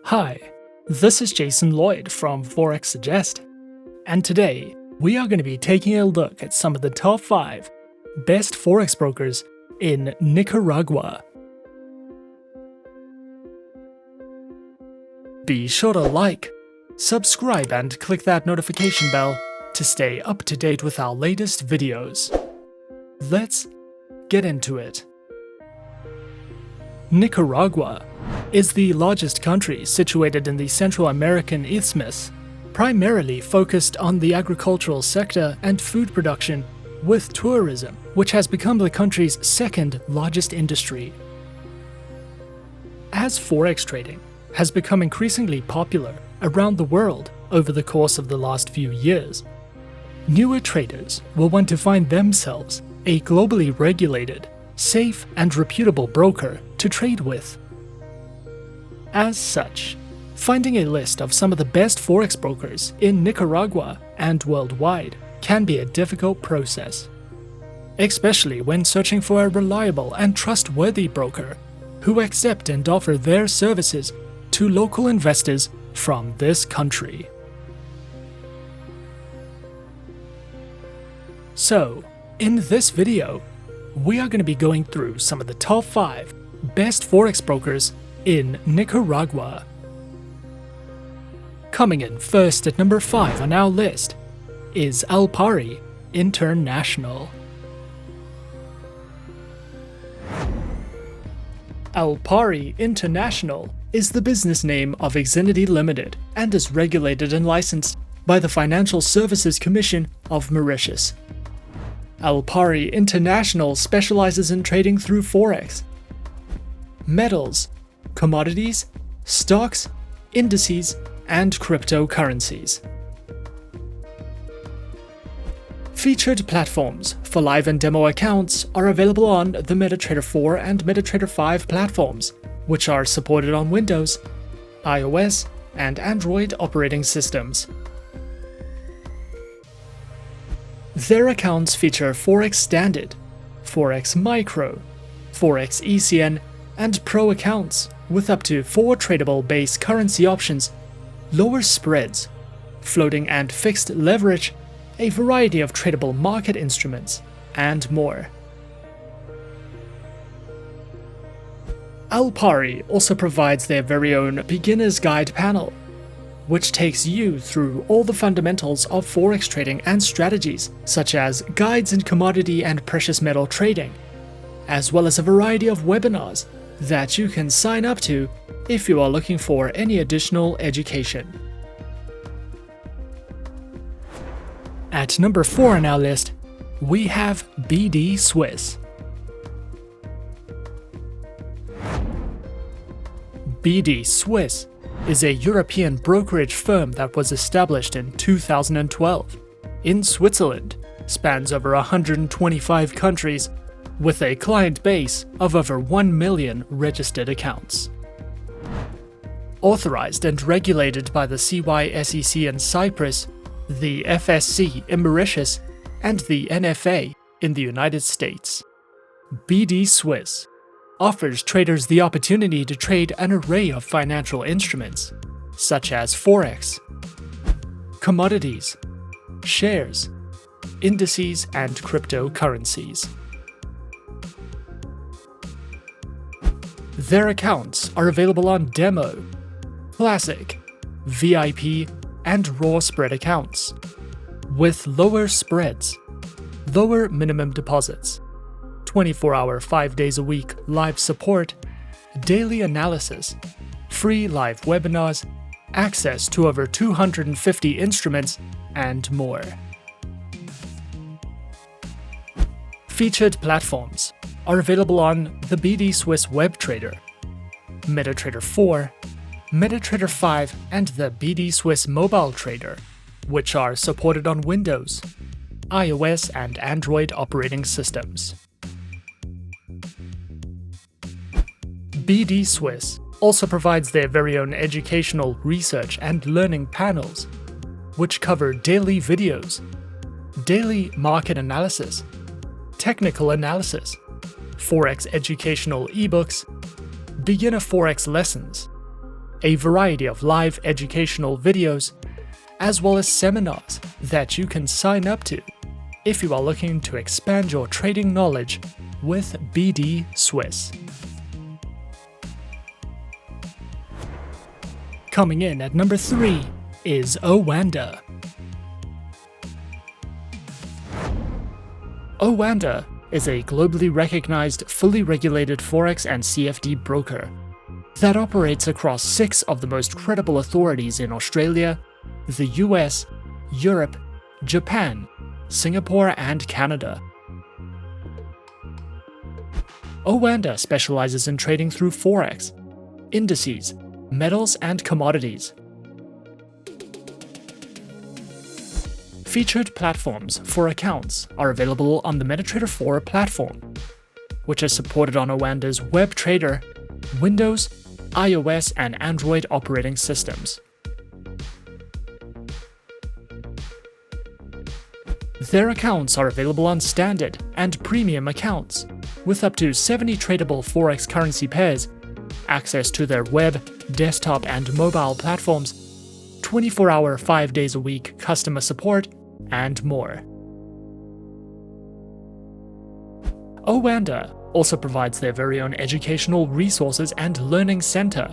Hi, this is Jason Lloyd from Forexsuggest, and today we are going to be taking a look at some of the top 5 best Forex brokers in Nicaragua. Be sure to like, subscribe, and click that notification bell to stay up to date with our latest videos. Let's get into it. Nicaragua is the largest country situated in the Central American Isthmus, primarily focused on the agricultural sector and food production, with tourism, which has become the country's second largest industry. As Forex trading has become increasingly popular around the world over the course of the last few years, newer traders will want to find themselves a globally regulated, safe, and reputable broker to trade with. As such, finding a list of some of the best Forex brokers in Nicaragua and worldwide can be a difficult process, especially when searching for a reliable and trustworthy broker who accept and offer their services to local investors from this country. So, in this video, we are going to be going through some of the top 5 best Forex brokers in Nicaragua. Coming in first at number 5 on our list is Alpari International. Alpari International is the business name of Xfinity Limited and is regulated and licensed by the Financial Services Commission of Mauritius. Alpari International specializes in trading through Forex, metals, commodities, stocks, indices, and cryptocurrencies. Featured platforms for live and demo accounts are available on the MetaTrader 4 and MetaTrader 5 platforms, which are supported on Windows, iOS, and Android operating systems. Their accounts feature Forex Standard, Forex Micro, Forex ECN, and Pro accounts with up to 4 tradable base currency options, lower spreads, floating and fixed leverage, a variety of tradable market instruments, and more. Alpari also provides their very own Beginner's Guide panel, which takes you through all the fundamentals of Forex trading and strategies, such as guides in commodity and precious metal trading, as well as a variety of webinars that you can sign up to if you are looking for any additional education. At number 4 on our list, we have BDSwiss. BDSwiss is a European brokerage firm that was established in 2012 in Switzerland, spans over 125 countries, with a client base of over 1 million registered accounts. Authorized and regulated by the CYSEC in Cyprus, the FSC in Mauritius, and the NFA in the United States, BDSwiss offers traders the opportunity to trade an array of financial instruments, such as Forex, commodities, shares, indices, and cryptocurrencies. Their accounts are available on Demo, Classic, VIP, and Raw spread accounts, with lower spreads, lower minimum deposits, 24-hour 5 days a week live support, daily analysis, free live webinars, access to over 250 instruments, and more. Featured platforms are available on the BDSwiss WebTrader, MetaTrader 4, MetaTrader 5, and the BDSwiss Mobile Trader, which are supported on Windows, iOS, and Android operating systems. BDSwiss also provides their very own educational research and learning panels, which cover daily videos, daily market analysis, technical analysis, Forex educational ebooks, beginner Forex lessons, a variety of live educational videos, as well as seminars that you can sign up to if you are looking to expand your trading knowledge with BDSwiss. Coming in at number 3 is Oanda. Oanda is a globally recognized, fully regulated Forex and CFD broker that operates across 6 of the most credible authorities in Australia, the US, Europe, Japan, Singapore, and Canada. Oanda specializes in trading through Forex, indices, metals, and commodities. Featured platforms for accounts are available on the MetaTrader 4 platform, which is supported on Oanda's WebTrader, Windows, iOS, and Android operating systems. Their accounts are available on standard and premium accounts, with up to 70 tradable Forex currency pairs, access to their web, desktop, and mobile platforms, 24-hour 5 days a week customer support, and more. Oanda also provides their very own educational resources and learning center,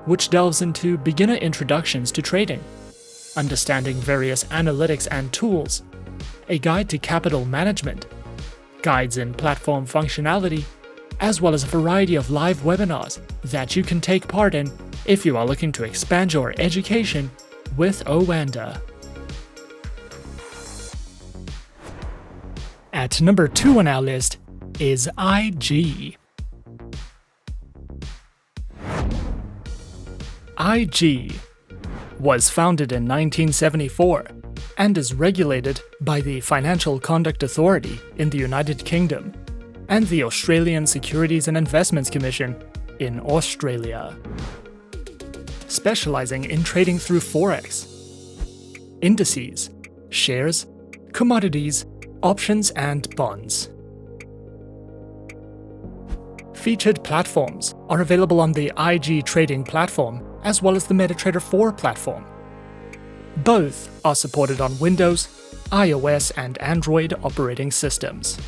which delves into beginner introductions to trading, understanding various analytics and tools, a guide to capital management, guides in platform functionality, as well as a variety of live webinars that you can take part in if you are looking to expand your education with Oanda. At number 2 on our list is IG. IG was founded in 1974 and is regulated by the Financial Conduct Authority in the United Kingdom and the Australian Securities and Investments Commission in Australia, specializing in trading through Forex, indices, shares, commodities, options, and bonds. Featured platforms are available on the IG trading platform as well as the MetaTrader 4 platform. Both are supported on Windows, iOS, and Android operating systems.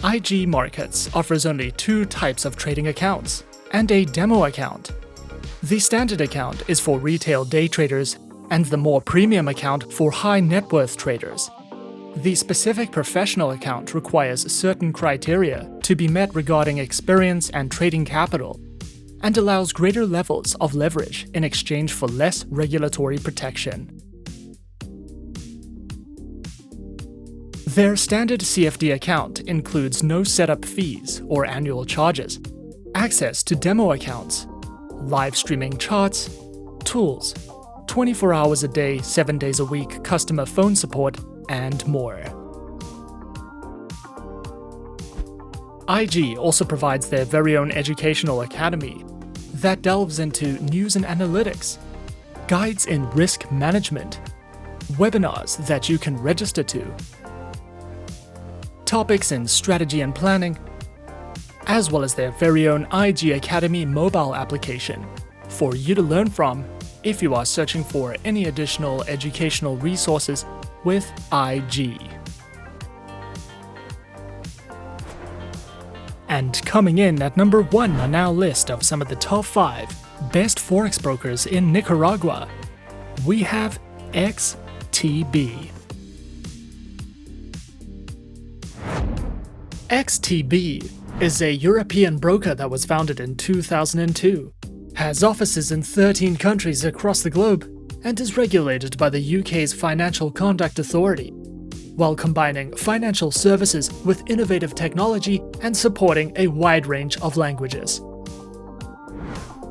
IG Markets offers only 2 types of trading accounts and a demo account. The standard account is for retail day traders and the more premium account for high net worth traders. The specific professional account requires certain criteria to be met regarding experience and trading capital, and allows greater levels of leverage in exchange for less regulatory protection. Their standard CFD account includes no setup fees or annual charges, access to demo accounts, live streaming charts, tools, 24 hours a day, 7 days a week customer phone support, and more. IG also provides their very own educational academy that delves into news and analytics, guides in risk management, webinars that you can register to, topics in strategy and planning, as well as their very own IG Academy mobile application for you to learn from if you are searching for any additional educational resources with IG. And coming in at number 1 on our list of some of the top 5 best Forex brokers in Nicaragua, we have XTB. XTB is a European broker that was founded in 2002, has offices in 13 countries across the globe, and is regulated by the UK's Financial Conduct Authority, while combining financial services with innovative technology and supporting a wide range of languages.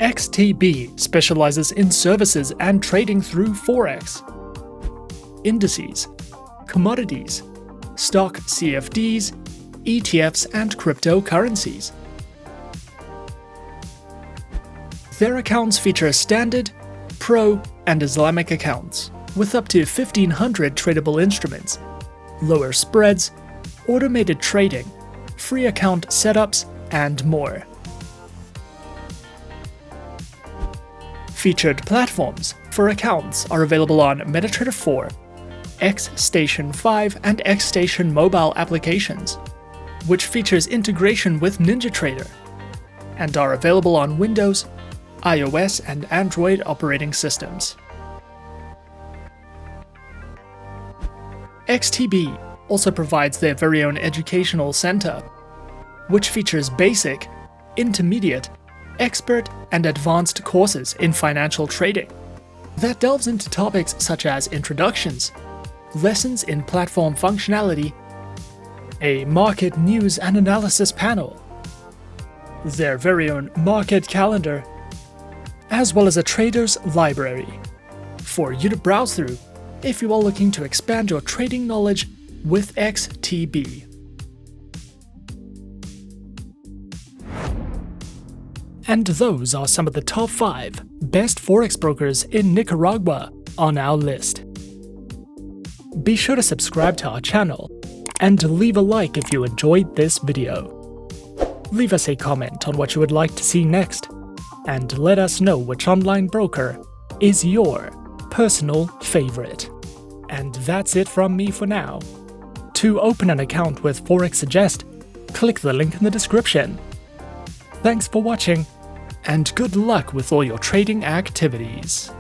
XTB specializes in services and trading through Forex, indices, commodities, stock CFDs, ETFs, and cryptocurrencies. Their accounts feature standard, pro, and Islamic accounts, with up to 1,500 tradable instruments, lower spreads, automated trading, free account setups, and more. Featured platforms for accounts are available on MetaTrader 4, Xstation 5 and Xstation mobile applications, which features integration with NinjaTrader, and are available on Windows, iOS and Android operating systems. XTB also provides their very own educational center, which features basic, intermediate, expert and advanced courses in financial trading that delves into topics such as introductions, lessons in platform functionality, a market news and analysis panel, their very own market calendar, as well as a trader's library for you to browse through if you are looking to expand your trading knowledge with XTB. And those are some of the top 5 best Forex brokers in Nicaragua on our list. Be sure to subscribe to our channel and leave a like if you enjoyed this video. Leave us a comment on what you would like to see next, and let us know which online broker is your personal favorite. And that's it from me for now. To open an account with Forexsuggest, click the link in the description. Thanks for watching, and good luck with all your trading activities.